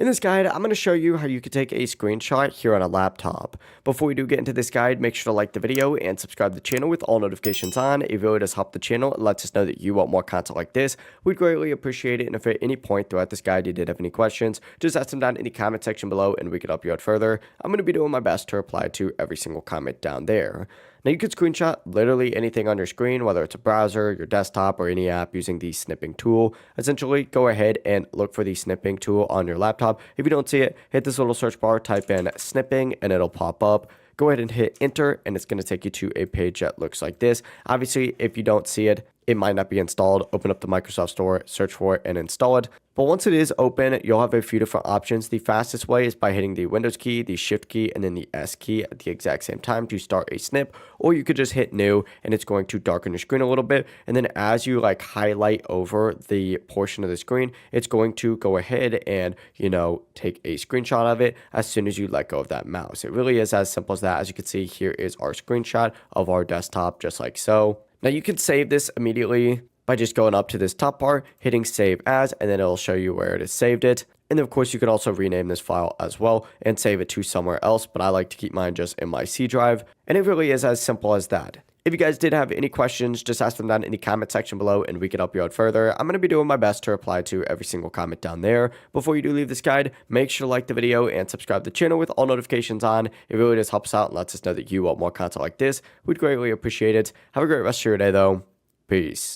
In this guide, I'm going to show you how you can take a screenshot here on a laptop. Before we do get into this guide, make sure to like the video and subscribe to the channel with all notifications on. It really does help the channel and lets us know that you want more content like this. We'd greatly appreciate it, and if at any point throughout this guide you did have any questions, just ask them down in the comment section below and we can help you out further. I'm going to be doing my best to reply to every single comment down there. Now you can screenshot literally anything on your screen, whether it's a browser, your desktop, or any app using the snipping tool. Essentially, go ahead and look for the snipping tool on your laptop. If you don't see it, hit this little search bar, type in snipping, and it'll pop up. Go ahead and hit enter, and it's going to take you to a page that looks like this. Obviously, if you don't see it, it might not be installed. Open up the Microsoft Store, search for it, and install it. But once it is open, you'll have a few different options. The fastest way is by hitting the Windows key, the Shift key, and then the S key at the exact same time to start a snip. Or you could just hit New, and it's going to darken your screen a little bit. And then as you highlight over the portion of the screen, it's going to go ahead and, take a screenshot of it as soon as you let go of that mouse. It really is as simple as that. As you can see, here is our screenshot of our desktop, just like so. Now you can save this immediately by just going up to this top part, hitting save as, and then it'll show you where it has saved it. And then of course you can also rename this file as well and save it to somewhere else, but I like to keep mine just in my C drive. And it really is as simple as that. If you guys did have any questions, just ask them down in the comment section below and we can help you out further. I'm going to be doing my best to reply to every single comment down there. Before you do leave this guide, make sure to like the video and subscribe to the channel with all notifications on. It really does help us out and lets us know that you want more content like this. We'd greatly appreciate it. Have a great rest of your day though. Peace.